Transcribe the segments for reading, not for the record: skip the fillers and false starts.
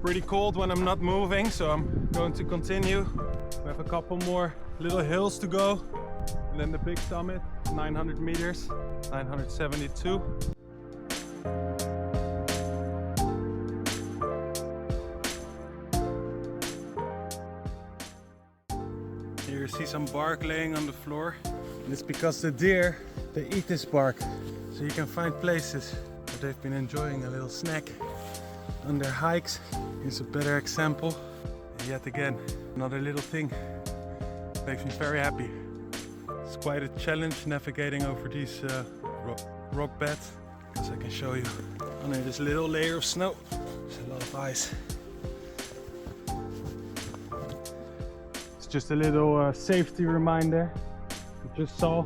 pretty cold when I'm not moving, so I'm going to continue. We have a couple more little hills to go, and then the big summit, 900 meters, 972. Here you see some bark laying on the floor. And it's because the deer, they eat this bark. So you can find places where they've been enjoying a little snack on their hikes. Here's a better example. And yet again, another little thing makes me very happy. It's quite a challenge navigating over these rock beds, because I can show you under this little layer of snow, there's a lot of ice. It's just a little safety reminder. You just saw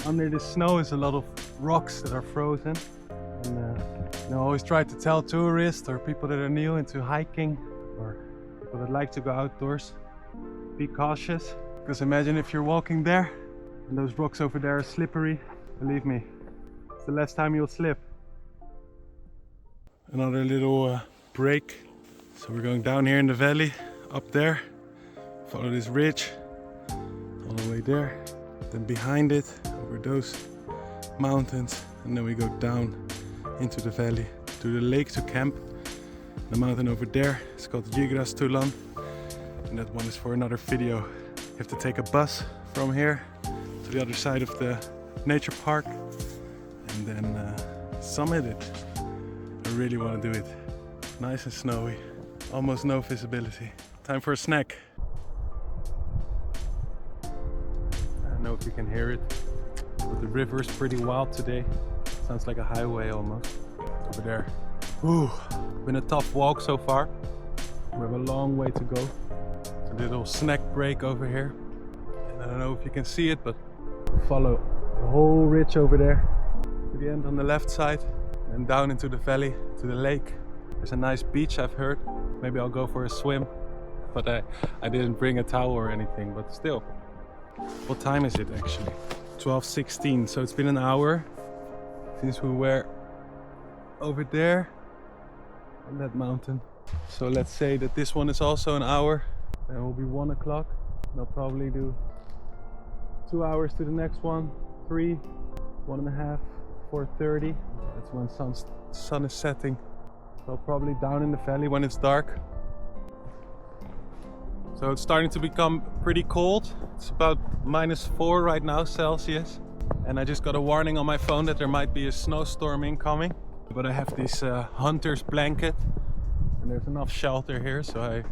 under the snow is a lot of rocks that are frozen. And I always try to tell tourists or people that are new into hiking or people that like to go outdoors, be cautious, because imagine if you're walking there and those rocks over there are slippery. Believe me, it's the last time you'll slip. Another little break. So we're going down here in the valley, up there, follow this ridge all the way there, then behind it over those mountains, and then we go down into the valley to the lake to camp. The mountain over there is called Tulan, and that one is for another video. You have to take a bus from here to the other side of the nature park and then summit it. I really want to do it. Nice and snowy, almost no visibility. Time for a snack. I don't know if you can hear it, but the river is pretty wild today. Sounds like a highway almost. Over there. Ooh, been a tough walk so far. We have a long way to go. A little snack break over here. And I don't know if you can see it, but follow the whole ridge over there to the end on the left side and down into the valley to the lake. There's a nice beach, I've heard. Maybe I'll go for a swim, but I didn't bring a towel or anything, but still. What time is it actually? 12:16, so it's been an hour since we were over there on that mountain. So let's say that this one is also an hour, then it will be 1 o'clock. I'll probably do 2 hours to the next one, 3, 1.5, 4:30. That's when sun is setting. So probably down in the valley when it's dark. So it's starting to become pretty cold. It's about -4 right now Celsius. And I just got a warning on my phone that there might be a snowstorm incoming. But I have this hunter's blanket and there's enough shelter here, so I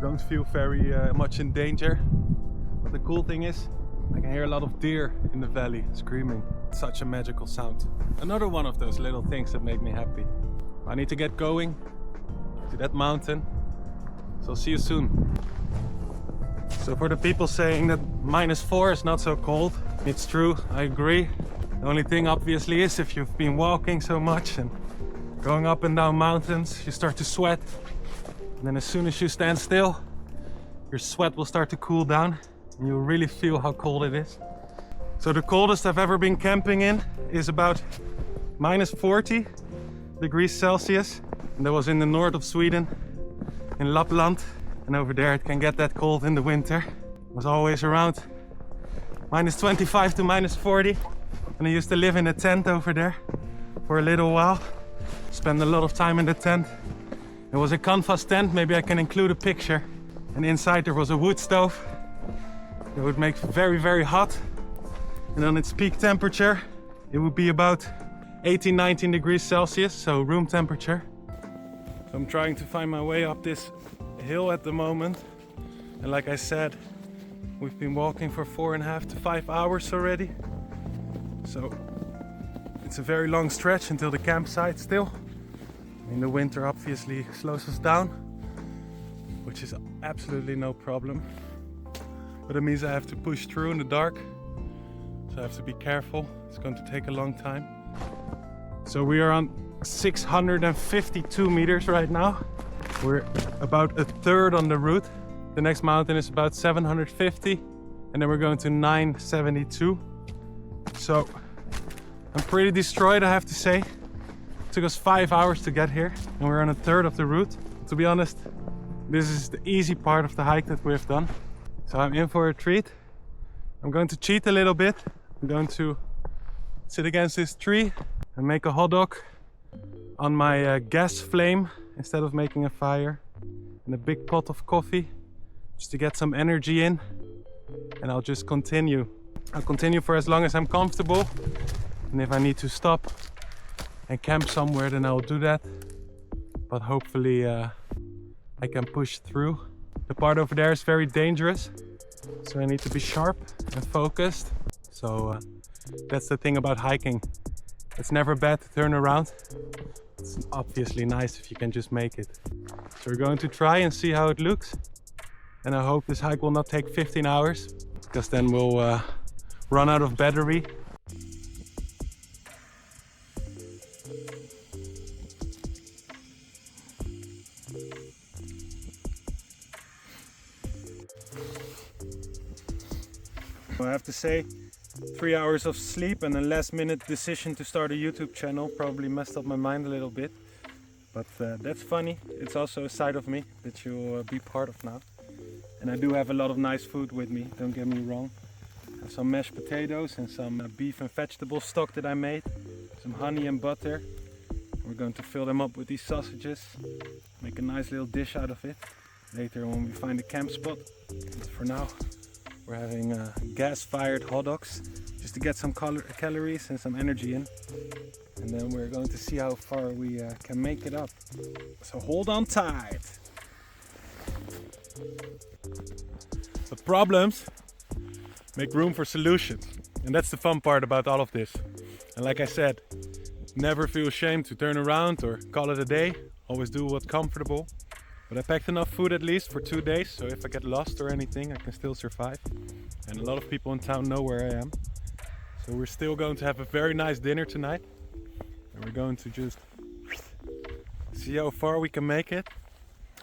don't feel very much in danger. But the cool thing is, I can hear a lot of deer in the valley screaming. It's such a magical sound. Another one of those little things that make me happy. I need to get going to that mountain, so I'll see you soon. So for the people saying that -4 is not so cold, it's true, I agree. The only thing obviously is if you've been walking so much and going up and down mountains, you start to sweat. And then as soon as you stand still, your sweat will start to cool down and you'll really feel how cold it is. So the coldest I've ever been camping in is about -40 degrees Celsius. And that was in the north of Sweden, in Lapland. And over there it can get that cold in the winter. It was always around -25 to -40. And I used to live in a tent over there for a little while. Spend a lot of time in the tent. It was a canvas tent, maybe I can include a picture. And inside there was a wood stove. It would make very, very hot. And on its peak temperature, it would be about 18, 19 degrees Celsius, so room temperature. So I'm trying to find my way up this hill at the moment. And like I said, we've been walking for 4.5 to 5 hours already. So it's a very long stretch until the campsite still. In the winter obviously slows us down, which is absolutely no problem. But it means I have to push through in the dark. So I have to be careful. It's going to take a long time. So we are on 652 meters right now. We're about a third on the route. The next mountain is about 750 and then we're going to 972. So I'm pretty destroyed, I have to say. took us 5 hours to get here and we're on a third of the route. To be honest, this is the easy part of the hike that we've done. So I'm in for a treat. I'm going to cheat a little bit. I'm going to sit against this tree and make a hot dog on my gas flame instead of making a fire, and a big pot of coffee just to get some energy in, and I'll just continue. I'll continue for as long as I'm comfortable, and if I need to stop and camp somewhere then I'll do that, but hopefully I can push through. The part over there is very dangerous, so I need to be sharp and focused. So that's the thing about hiking. It's never bad to turn around. It's obviously nice if you can just make it. So we're going to try and see how it looks. And I hope this hike will not take 15 hours, because then we'll run out of battery. I have to say, 3 hours of sleep and a last minute decision to start a YouTube channel probably messed up my mind a little bit. But that's funny. It's also a side of me that you'll be part of now. And I do have a lot of nice food with me, don't get me wrong. I have some mashed potatoes and some beef and vegetable stock that I made. Some honey and butter. We're going to fill them up with these sausages. Make a nice little dish out of it later when we find a camp spot. But for now, we're having gas-fired hot dogs just to get some calories and some energy in. And then we're going to see how far we can make it up. So hold on tight. But problems make room for solutions. And that's the fun part about all of this. And like I said, never feel ashamed to turn around or call it a day. Always do what's comfortable. But I packed enough food at least for 2 days, so if I get lost or anything, I can still survive. And a lot of people in town know where I am. So we're still going to have a very nice dinner tonight. And we're going to just see how far we can make it.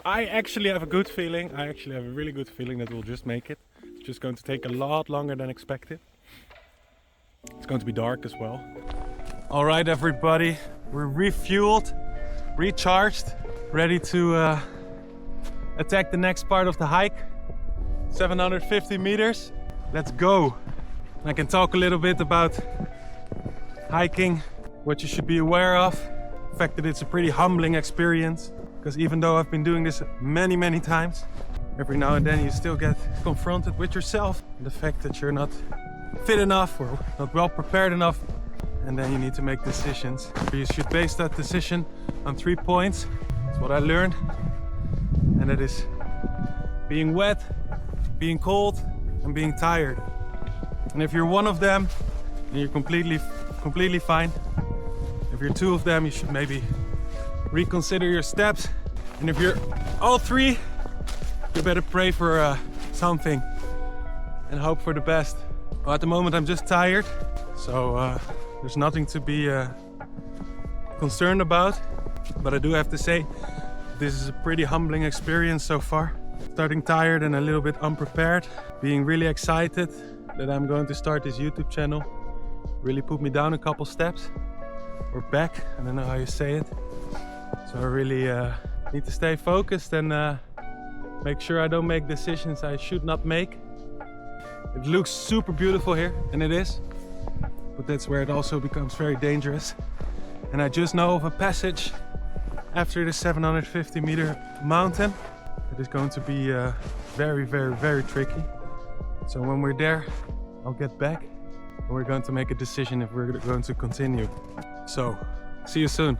I actually have a good feeling. I actually have a really good feeling that we'll just make it. It's just going to take a lot longer than expected. It's going to be dark as well. All right, everybody. We're refueled, recharged, ready to attack the next part of the hike. 750 meters. Let's go. I can talk a little bit about hiking, what you should be aware of. The fact that it's a pretty humbling experience, because even though I've been doing this many times, every now and then you still get confronted with yourself. The fact that you're not fit enough or not well prepared enough, and then you need to make decisions. You should base that decision on 3 points. That's what I learned. And that is being wet, being cold, and being tired. And if you're one of them, then you're completely fine. If you're 2 of them, you should maybe reconsider your steps. And if you're all 3, you better pray for something and hope for the best. Well, at the moment I'm just tired, so there's nothing to be concerned about. But I do have to say, this is a pretty humbling experience so far. Starting tired and a little bit unprepared, being really excited that I'm going to start this YouTube channel really put me down a couple steps, or back, I don't know how you say it. So I really need to stay focused and make sure I don't make decisions I should not make. It looks super beautiful here, and it is, but that's where it also becomes very dangerous. And I just know of a passage after the 750 meter mountain. It is going to be very tricky. So when we're there, I'll get back and we're going to make a decision if we're going to continue. So, see you soon.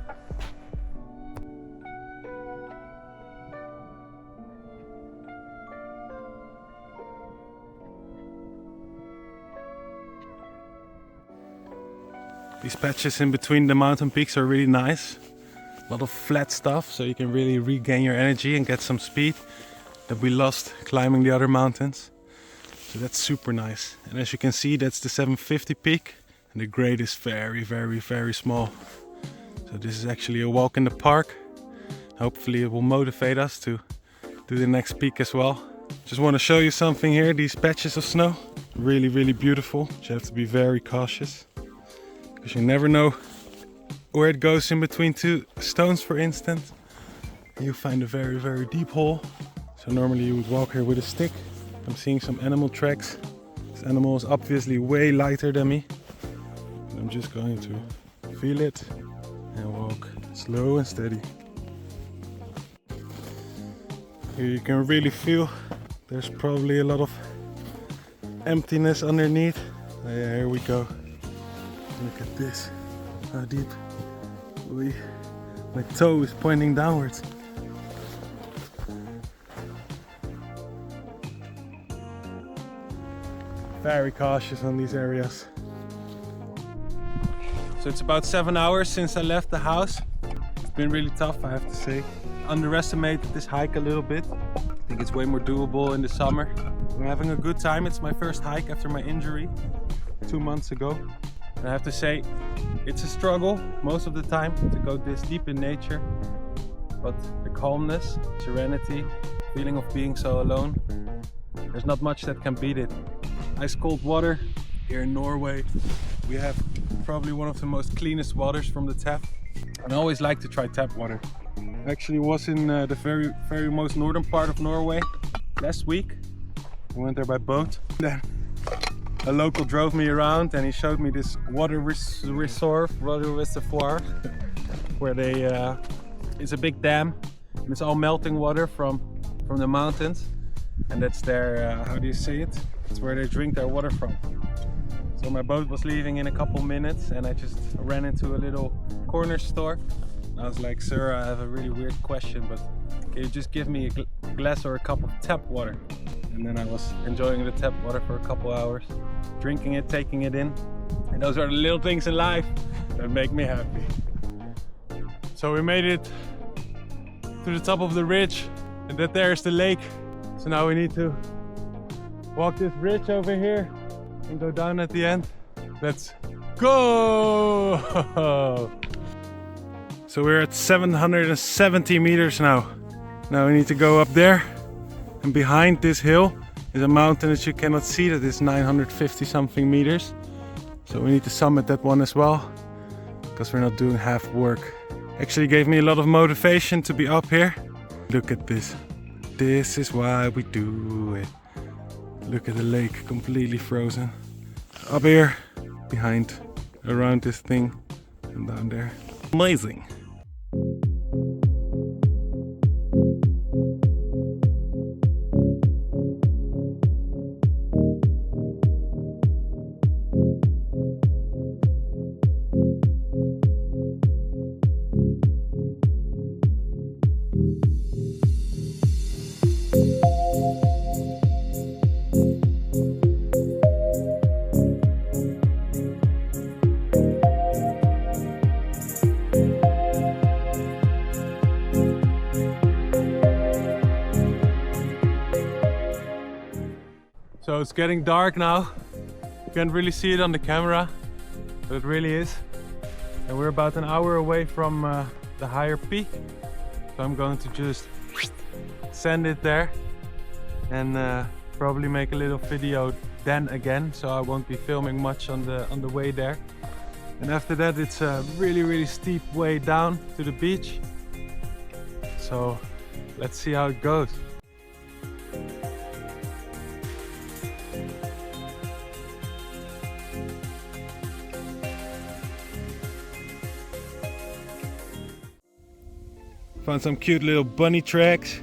These patches in between the mountain peaks are really nice. A lot of flat stuff, so you can really regain your energy and get some speed that we lost climbing the other mountains. So that's super nice. And as you can see, that's the 750 peak, and the grade is very small. So this is actually a walk in the park. Hopefully it will motivate us to do the next peak as well. Just want to show you something here. These patches of snow, really beautiful. But you have to be very cautious, because you never know where it goes in between two stones, for instance, you find a very, very deep hole. So normally you would walk here with a stick. I'm seeing some animal tracks. This animal is obviously way lighter than me. And I'm just going to feel it and walk slow and steady. Here you can really feel there's probably a lot of emptiness underneath. Oh yeah, here we go. Look at this. How deep. My toe is pointing downwards. Very cautious on these areas. So it's about 7 hours since I left the house. It's been really tough, I have to say. Underestimated this hike a little bit. I think it's way more doable in the summer. I'm having a good time. It's my first hike after my injury 2 months ago. And I have to say, it's a struggle most of the time to go this deep in nature. But the calmness, serenity, feeling of being so alone, there's not much that can beat it. Ice cold water here in Norway. We have probably one of the most cleanest waters from the tap. And I always like to try tap water. I actually was in the very most northern part of Norway last week. I went there by boat. Then a local drove me around and he showed me this water reservoir where they it's a big dam and it's all melting water from the mountains, and that's their how do you say it? It's where they drink their water from. So my boat was leaving in a couple minutes and I just ran into a little corner store. I was like, sir, I have a really weird question, but can you just give me a glass or a cup of tap water? And then I was enjoying the tap water for a couple hours, drinking it, taking it in. And those are the little things in life that make me happy. So we made it to the top of the ridge, and that there is the lake. So now we need to walk this ridge over here and go down at the end. Let's go! So we're at 770 meters now. Now we need to go up there, and behind this hill is a mountain that you cannot see that is 950 something meters. So we need to summit that one as well, because we're not doing half work. Actually gave me a lot of motivation to be up here. Look at this. This is why we do it. Look at the lake, completely frozen. Up here, behind, around this thing, and down there. Amazing. So it's getting dark now. You can't really see it on the camera, but it really is. And we're about an hour away from the higher peak. So I'm going to just send it there and probably make a little video then again. So I won't be filming much on the way there. And after that it's a really steep way down to the beach. So let's see how it goes. Found some cute little bunny tracks.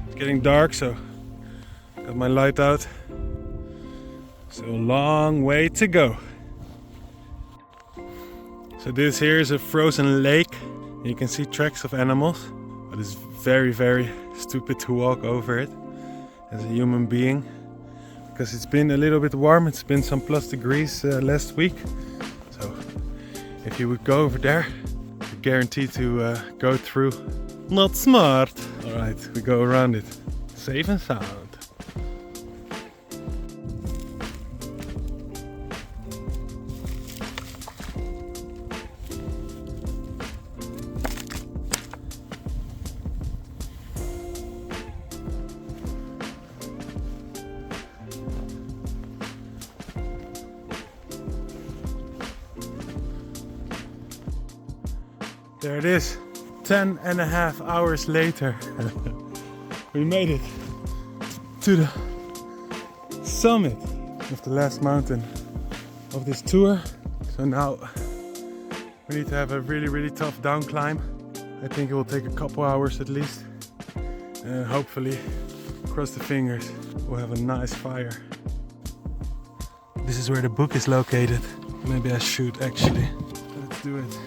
It's getting dark, so got my light out. So a long way to go. So this here is a frozen lake. You can see tracks of animals, but it's very stupid to walk over it as a human being, because it's been a little bit warm. It's been some plus degrees last week. So if you would go over there, guaranteed to go through. Not smart. Alright, we go around it. Safe and sound. There it is. 10.5 hours later. We made it to the summit of the last mountain of this tour. So now we need to have a really tough down climb. I think it will take a couple hours at least. And hopefully, cross the fingers, we'll have a nice fire. This is where the book is located. Maybe I should actually. Let's do it.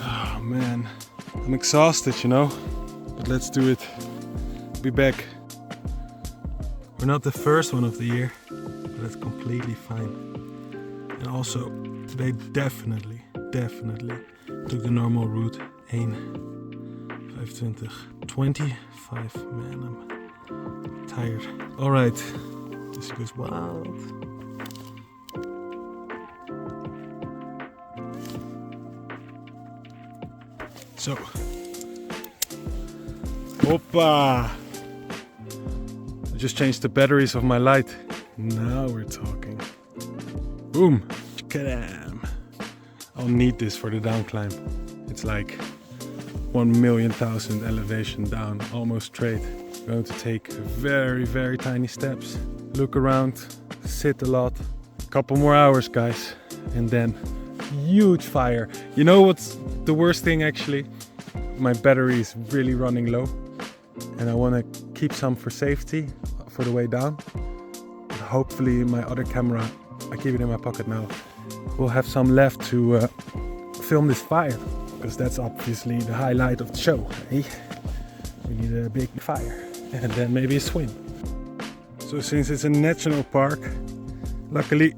Oh man, I'm exhausted, you know, but let's do it. Be back. We're not the first one of the year, but that's completely fine. And also, they definitely took the normal route. 1, 25, man, I'm tired. All right, this goes wild. So, hoppa! I just changed the batteries of my light. Now we're talking. Boom! Kadam! I'll need this for the down climb. It's like 1,000,000 elevation down, almost straight. I'm going to take very tiny steps. Look around, sit a lot. Couple more hours, guys, and then huge fire. You know what's the worst thing actually? My battery is really running low and I want to keep some for safety for the way down. But hopefully my other camera, I keep it in my pocket now, will have some left to film this fire, because that's obviously the highlight of the show. Eh? We need a big fire and then maybe a swim. So since it's a national park, luckily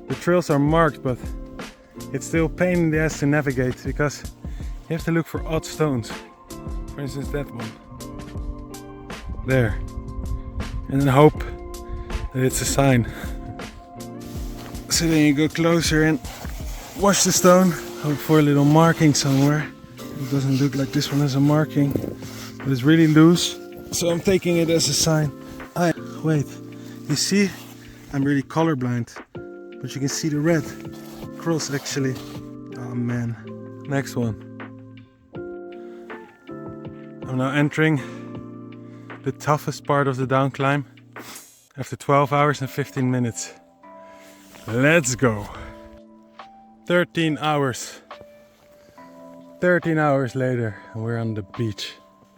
the trails are marked, but it's still a pain in the ass to navigate because you have to look for odd stones. For instance, that one. There. And then hope that it's a sign. So then you go closer and watch the stone. Hope for a little marking somewhere. It doesn't look like this one has a marking, but it's really loose. So I'm taking it as a sign. Wait, you see? I'm really colorblind, but you can see the red cross actually. Oh man. Next one. I'm now entering the toughest part of the down climb after 12 hours and 15 minutes. Let's go. 13 hours. 13 hours later and we're on the beach.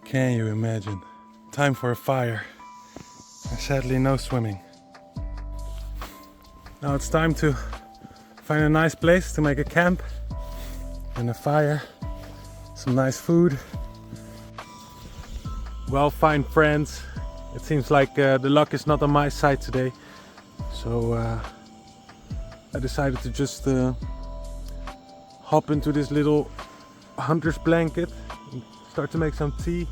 Can you imagine? Time for a fire. And sadly no swimming. Now it's time to find a nice place to make a camp and a fire. Some nice food. Well, fine friends, it seems like the luck is not on my side today, so I decided to just hop into this little hunter's blanket and start to make some tea,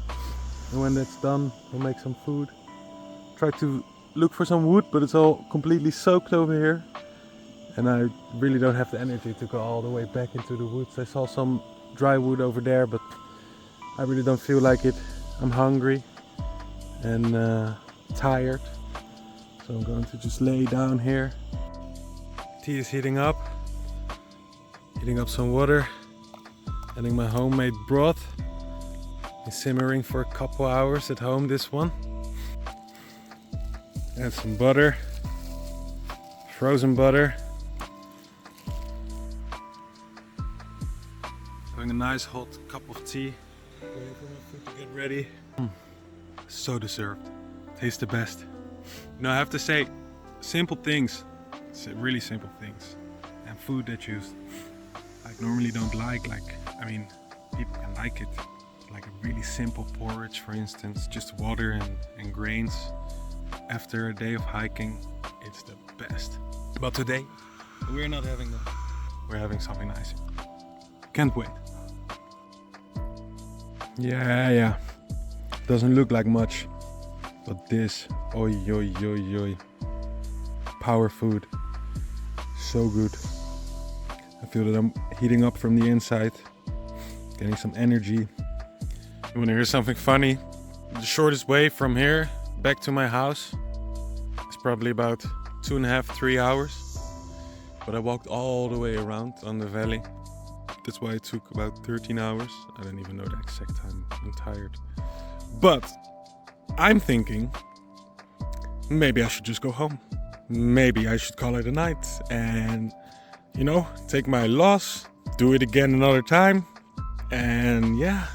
and when that's done we'll make some food. Try to look for some wood, but it's all completely soaked over here and I really don't have the energy to go all the way back into the woods. I saw some dry wood over there, but I really don't feel like it. I'm hungry and tired, so I'm going to just lay down here. Tea is heating up some water, adding my homemade broth. It's simmering for a couple hours at home, this one. Add some butter, frozen butter. Having a nice hot cup of tea. Waiting for my food to get ready. So deserved. Tastes the best. You know, I have to say, simple things. Really simple things. And food that you normally don't like. I mean, people can like it. Like a really simple porridge, for instance. Just water and grains. After a day of hiking, it's the best. But today, we're not having that. We're having something nice. Can't wait. Yeah. Doesn't look like much, but this, oi. Power food, so good. I feel that I'm heating up from the inside, getting some energy. You wanna hear something funny? The shortest way from here back to my house is probably about 2.5-3 hours, but I walked all the way around on the valley. That's why it took about 13 hours. I don't even know the exact time. I'm tired. But I'm thinking maybe I should just go home. Maybe I should call it a night and, you know, take my loss, do it again another time. And yeah,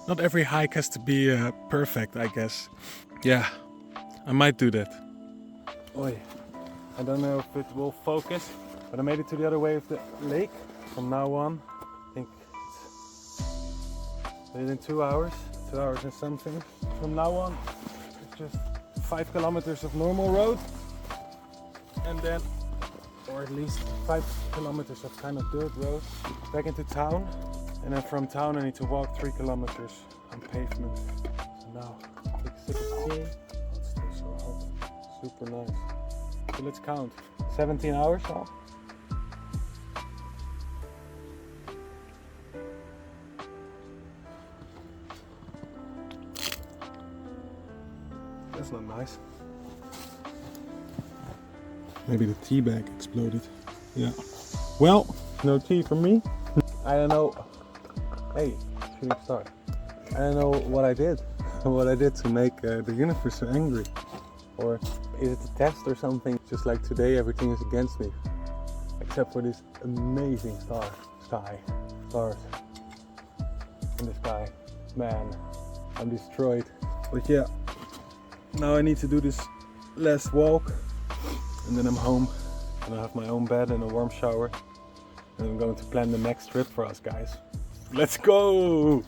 not every hike has to be perfect, I guess. Yeah, I might do that. Oi, I don't know if it will focus, but I made it to the other way of the lake. From now on, I think it's within 2 hours and something. From now on, it's just 5 kilometers of normal road, and then, or at least 5 kilometers of kind of dirt road, back into town. And then from town I need to walk 3 kilometers on pavement. So now, take a sip of tea. Oh, it's still so hot. Super nice. So let's count. 17 hours now. That's not nice. Maybe the tea bag exploded. Yeah. Well, no tea for me. I don't know. Hey, shooting star. I don't know what I did. What I did to make the universe so angry. Or is it a test or something? Just like today, everything is against me. Except for this amazing stars in the sky. Man, I'm destroyed. But yeah, now I need to do this last walk. And then I'm home. And I have my own bed and a warm shower. And I'm going to plan the next trip for us, guys. Let's go!